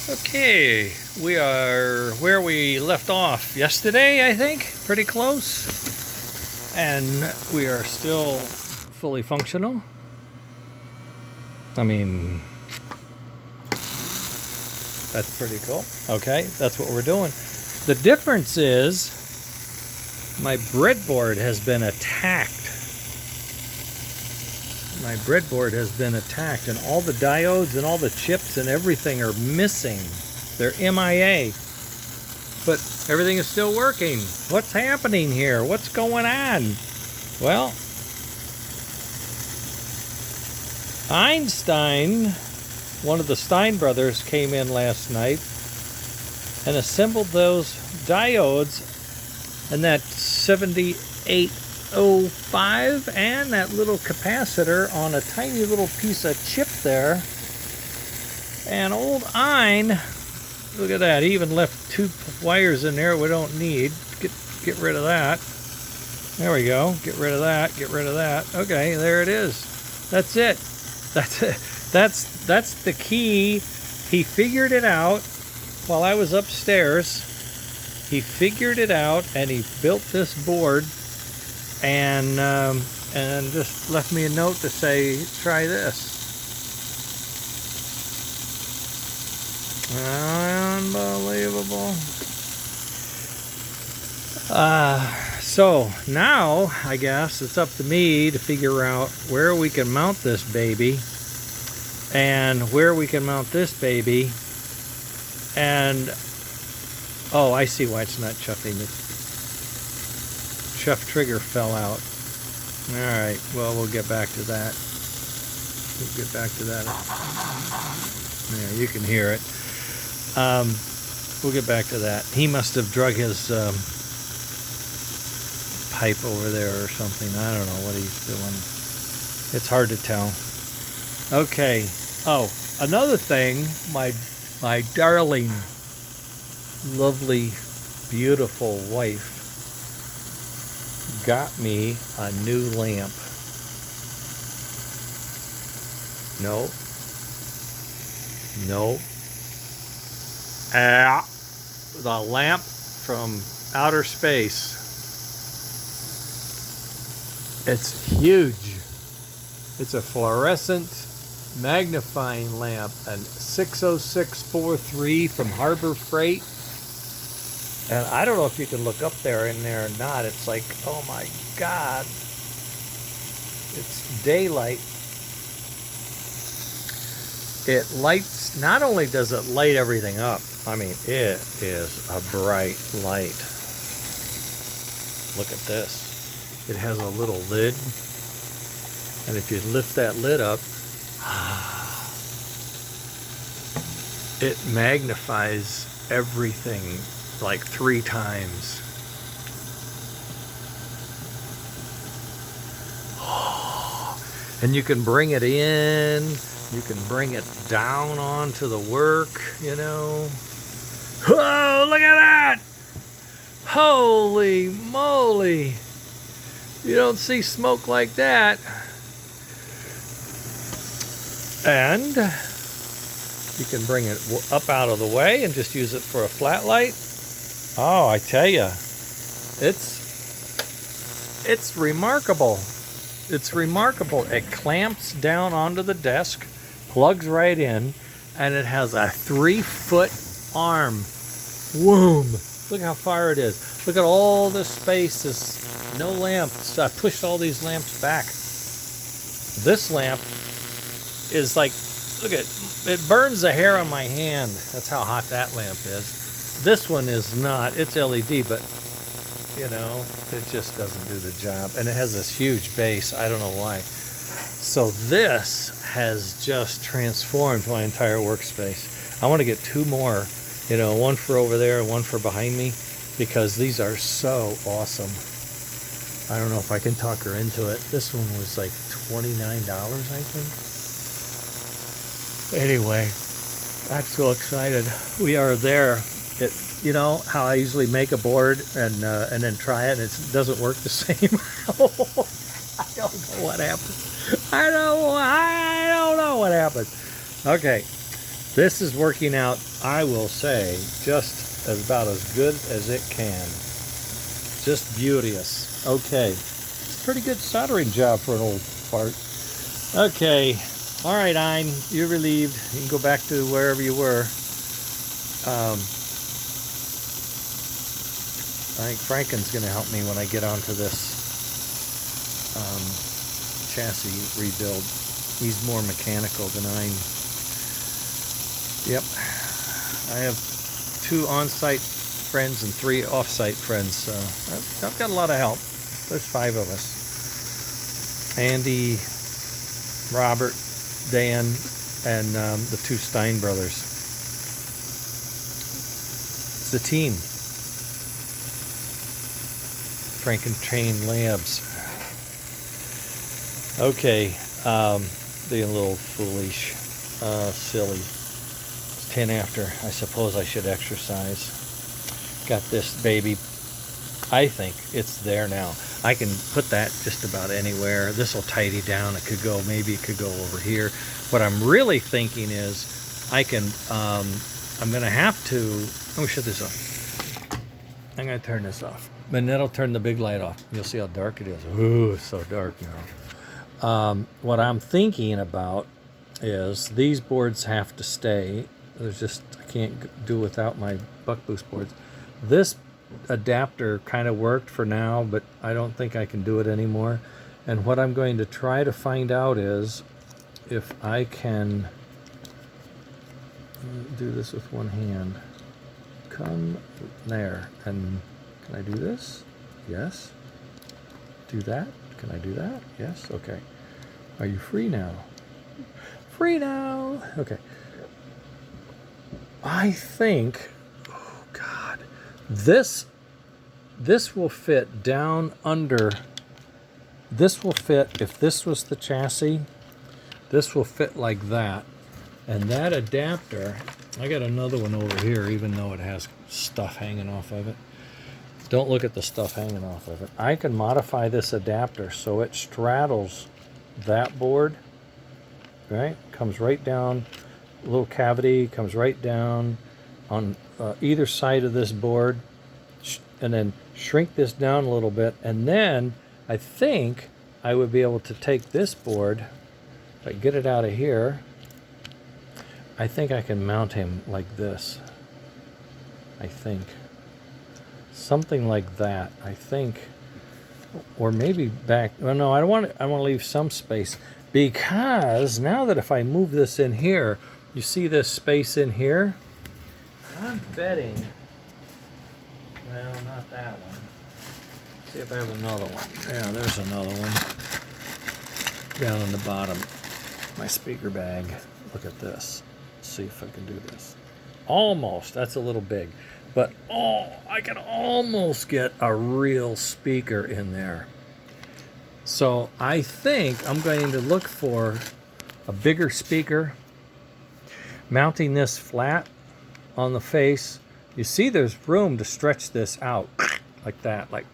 Okay, we are where we left off yesterday, I think. Pretty close. And we are still fully functional. I mean, that's pretty cool. Okay, that's what we're doing. The difference is my breadboard has been attacked. My breadboard has been attacked, and all the diodes and all the chips and everything are missing. They're MIA. But everything is still working. What's happening here? What's going on? Well, Einstein, one of the Stein Brothers, came in last night and assembled those diodes and that 7805 and that little capacitor on a tiny little piece of chip there. And old Ein, look at that, he even left two wires in there we don't need. Get rid of that. There we go. Get rid of that. Get rid of that. Okay, there it is. That's it. That's it. That's the key. He figured it out while I was upstairs. He figured it out and he built this board and just left me a note to say, try this. Unbelievable. So now I guess it's up to me to figure out where we can mount this baby and where we can mount this baby. And oh, I see why it's not chuffing. The chuff trigger fell out. Alright, well, we'll get back to that. We'll get back to that. Yeah, you can hear it. We'll get back to that. He must have drug his pipe over there or something. I don't know what he's doing. It's hard to tell. Okay. Oh, another thing, my darling, lovely, beautiful wife got me a new lamp. No. The lamp from outer space. It's huge. It's a fluorescent magnifying lamp, and 60643 from Harbor Freight. And I don't know if you can look up there in there or not. It's like, oh my God. It's daylight. It lights, not only does it light everything up, I mean, it is a bright light. Look at this. It has a little lid, and if you lift that lid up, it magnifies everything like 3 times. And you can bring it in, you can bring it down onto the work, you know. Whoa, look at that! Holy moly! You don't see smoke like that. And you can bring it up out of the way and just use it for a flat light. Oh, I tell you, it's remarkable. It's remarkable. It clamps down onto the desk, plugs right in, and it has a 3-foot arm. Boom! Look how far it is. Look at all this space. There's no lamps. I pushed all these lamps back. This lamp is like, look at it, burns the hair on my hand. That's how hot that lamp is. This one is not. It's LED, but you know, it just doesn't do the job. And it has this huge base. I don't know why. So this has just transformed my entire workspace. I want to get 2 more, you know, one for over there and one for behind me, because these are so awesome. I don't know if I can talk her into it. This one was like $29, I think. Anyway, I'm so excited. We are there. You know how I usually make a board and then try it and it doesn't work the same. I don't know what happened. I don't know what happened. Okay, This is working out, I will say, just about as good as it can. Just beauteous. Okay. It's a pretty good soldering job for an old fart. Okay. All right, Ein, you're relieved. You can go back to wherever you were. I think Franken's going to help me when I get onto this chassis rebuild. He's more mechanical than Ein. Yep. I have 2 on-site friends and 3 off-site friends, so I've got a lot of help. There's 5 of us. Andy, Robert, Dan, and the 2 Stein Brothers. It's a team. Frankentrain Labs. Okay, being a little foolish, silly. It's 10 after. I suppose I should exercise. Got this baby. I think it's there now. I can put that just about anywhere. This will tidy down. It could go, maybe it could go over here. What I'm really thinking is I can, I'm going to have to, let me shut this off. I'm going to turn this off. And that'll turn the big light off. You'll see how dark it is. Ooh, it's so dark now. What I'm thinking about is these boards have to stay. There's just, I can't do without my buck boost boards. This adapter kind of worked for now, but I don't think I can do it anymore. And what I'm going to try to find out is if I can do this with one hand. Come there, and can I do this? Yes. Do that? Can I do that? Yes. Okay. Are you free now? Free now. Okay. I think, oh God, this will fit down under, this will fit, if this was the chassis, this will fit like that. And that adapter, I got another one over here, even though it has stuff hanging off of it. Don't look at the stuff hanging off of it. I can modify this adapter so it straddles that board, right? Comes right down, little cavity, comes right down on either side of this board, and then shrink this down a little bit. And then I think I would be able to take this board, if I get it out of here, I think I can mount him like this. I think. Something like that, I think. Or maybe back, well, no, I want to leave some space, because now that if I move this in here, you see this space in here? I'm betting, well, not that one. See if I have another one. Yeah, there's another one. Down on the bottom, my speaker bag. Look at this. Let's see if I can do this. Almost, that's a little big. But, oh, I can almost get a real speaker in there. So I think I'm going to look for a bigger speaker, mounting this flat on the face. You see there's room to stretch this out like that, like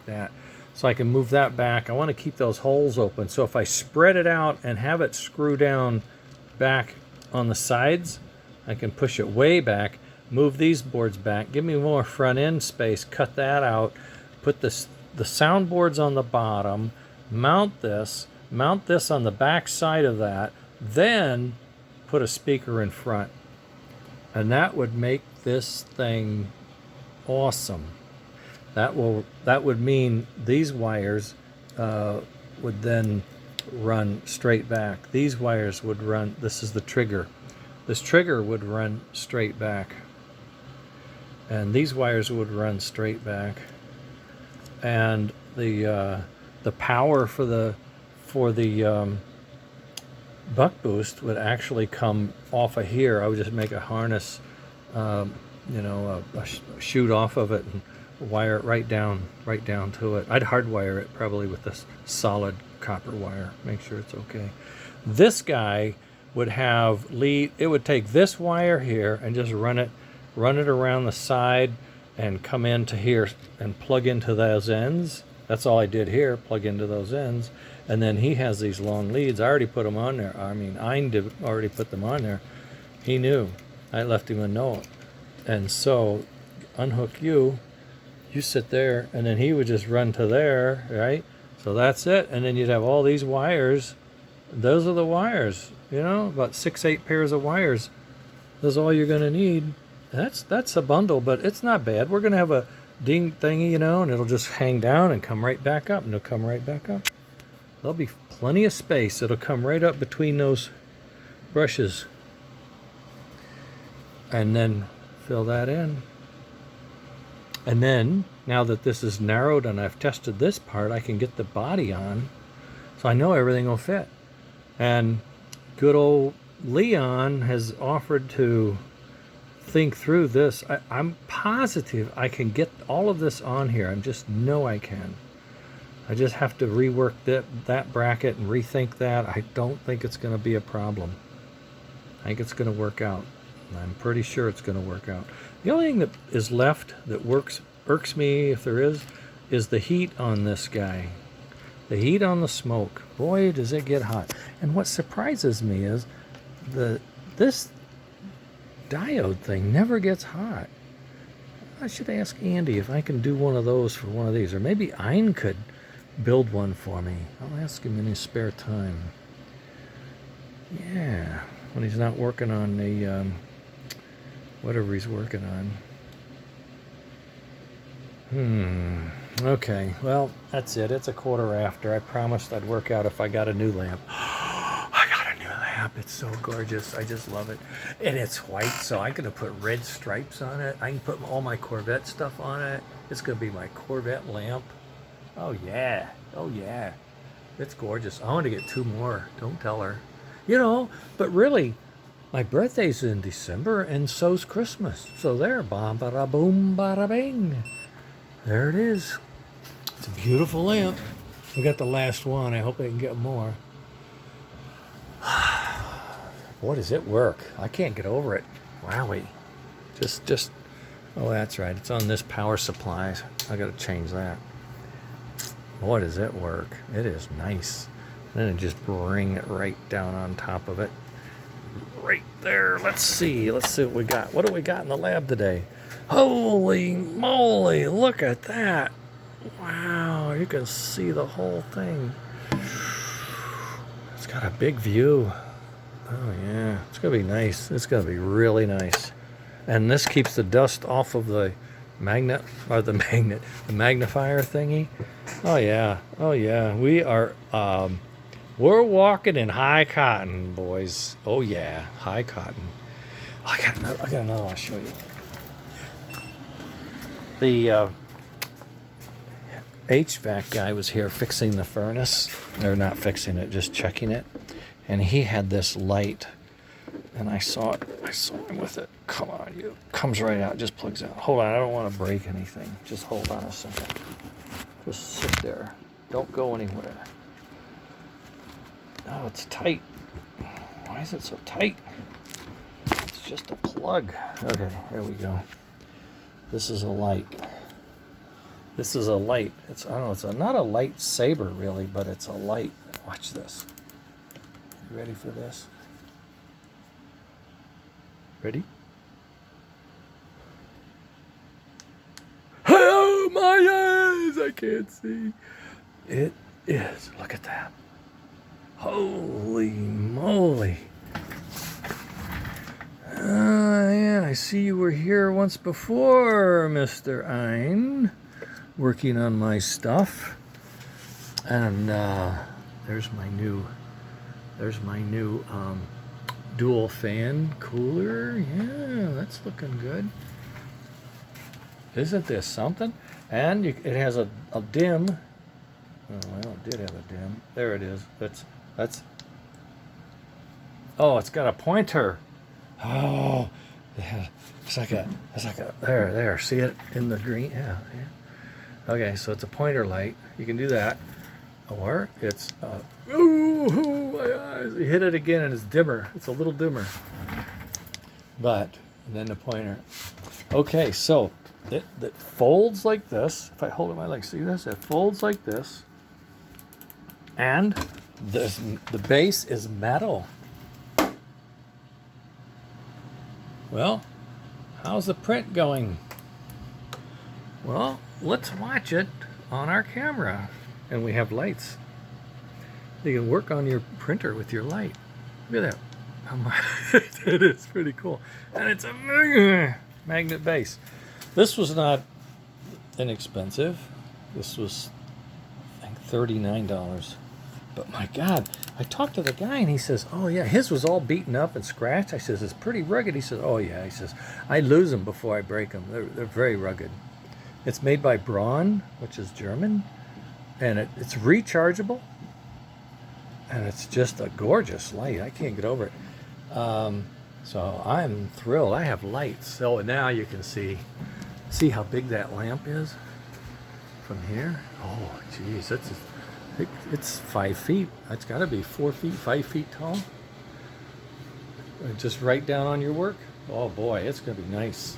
that. So I can move that back. I want to keep those holes open. So if I spread it out and have it screw down back on the sides, I can push it way back. Move these boards back, give me more front end space, cut that out, put the soundboards on the bottom, mount this on the back side of that, then put a speaker in front. And that would make this thing awesome. That would mean these wires would then run straight back. These wires would run, this is the trigger. This trigger would run straight back. And these wires would run straight back, and the power for the buck boost would actually come off of here. I would just make a harness, a shoot off of it and wire it right down to it. I'd hardwire it probably with this solid copper wire. Make sure it's okay. This guy would have lead. It would take this wire here and just run it around the side and come into here and plug into those ends. That's all I did here, plug into those ends. And then he has these long leads. I already put them on there. I mean, Ein already put them on there. He knew. I left him a note. And so, unhook you, you sit there, and then he would just run to there, right? So that's it. And then you'd have all these wires. Those are the wires, you know, about 6-8 pairs of wires. That's all you're going to need. That's a bundle, but it's not bad. We're going to have a ding thingy, you know, and it'll just hang down and come right back up, and it'll come right back up. There'll be plenty of space. It'll come right up between those brushes. And then fill that in. And then, now that this is narrowed and I've tested this part, I can get the body on, so I know everything will fit. And good old Leon has offered to think through this. I'm positive I can get all of this on here. I just know I can. I just have to rework that bracket and rethink that. I don't think it's going to be a problem. I think it's going to work out. I'm pretty sure it's going to work out. The only thing that is left that irks me, if there is the heat on this guy. The heat on the smoke. Boy, does it get hot. And what surprises me is this diode thing never gets hot. I should ask Andy if I can do one of those for one of these. Or maybe Ein could build one for me. I'll ask him in his spare time. Yeah, when he's not working on the whatever he's working on. Okay, well, that's it. It's 1/4 after. I promised I'd work out if I got a new lamp. I got a new lamp. It's so gorgeous. I just love it. And it's white, so I'm going to put red stripes on it. I can put all my Corvette stuff on it. It's going to be my Corvette lamp. Oh, yeah. Oh, yeah. It's gorgeous. I want to get 2 more. Don't tell her. You know, but really, my birthday's in December, and so's Christmas. So there, bam, bada, boom, bada, bing. There it is. It's a beautiful lamp. We got the last one. I hope I can get more. Boy, does it work. I can't get over it. Wowie. Just, oh, that's right. It's on this power supply. I got to change that. Boy, does it work. It is nice. And then just bring it right down on top of it. Right there. Let's see what we got. What do we got in the lab today? Holy moly, look at that. Wow, you can see the whole thing. It's got a big view. Oh yeah, it's gonna be nice. It's gonna be really nice. And this keeps the dust off of the magnifier thingy. Oh yeah, we're walking in high cotton, boys. Oh yeah, high cotton. I got another one. I'll show you. The HVAC guy was here fixing the furnace. Or not fixing it, just checking it. And he had this light. And I saw him with it. Come on, you. Comes right out, just plugs out. Hold on, I don't want to break anything. Just hold on a second. Just sit there. Don't go anywhere. Oh, it's tight. Why is it so tight? It's just a plug. Okay, there we go. This is a light. This is a light. It's, I don't know, it's not a lightsaber really, but it's a light. Watch this. You ready for this? Ready? Oh, my eyes! I can't see. It is. Look at that. Holy moly. Yeah, I see you were here once before, Mr. Ein, working on my stuff. And there's my new dual fan cooler. Yeah, that's looking good. Isn't this something? And it has a dim. Oh, well, it did have a dim. There it is. That's. Oh, it's got a pointer. Oh, yeah. It's like a. There. See it in the green? Yeah. Okay, so it's a pointer light. You can do that. Or it's. Ooh, my eyes. You hit it again and it's dimmer. It's a little dimmer. But then the pointer. Okay, so it folds like this. If I hold it my leg, see this? It folds like this. And the base is metal. Well, how's the print going? Well, let's watch it on our camera. And we have lights. You can work on your printer with your light. Look at that. It is pretty cool. And it's a magnet base. This was not inexpensive. This was, I think, $39. But my God, I talked to the guy and he says, oh yeah, his was all beaten up and scratched. I says, it's pretty rugged. He says, oh yeah. He says, I lose them before I break them. They're very rugged. It's made by Braun, which is German, and it's rechargeable. And it's just a gorgeous light. I can't get over it. So I'm thrilled. I have lights. So now you can see how big that lamp is from here. Oh, geez, it's 5 feet. It's got to be 4 feet, 5 feet tall. Just right down on your work. Oh boy, it's gonna be nice.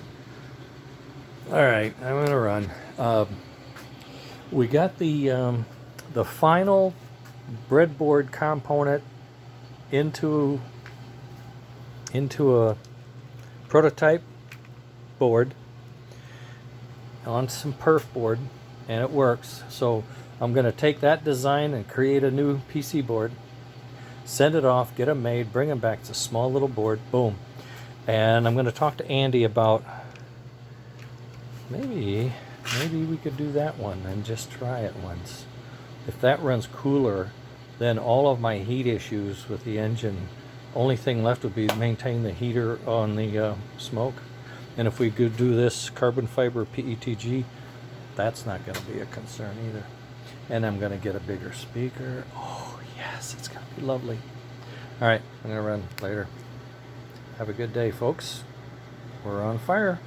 All right, I'm gonna run. We got the final breadboard component into a prototype board on some perf board, and it works. So I'm going to take that design and create a new PC board, send it off, get them made, bring them back. It's a small little board, boom. And I'm going to talk to Andy about maybe we could do that one and just try it once. If that runs cooler, then all of my heat issues with the engine, only thing left would be to maintain the heater on the smoke. And if we could do this carbon fiber PETG, that's not going to be a concern either. And I'm going to get a bigger speaker. Oh yes, it's going to be lovely. All right, I'm going to run later. Have a good day, folks. We're on fire.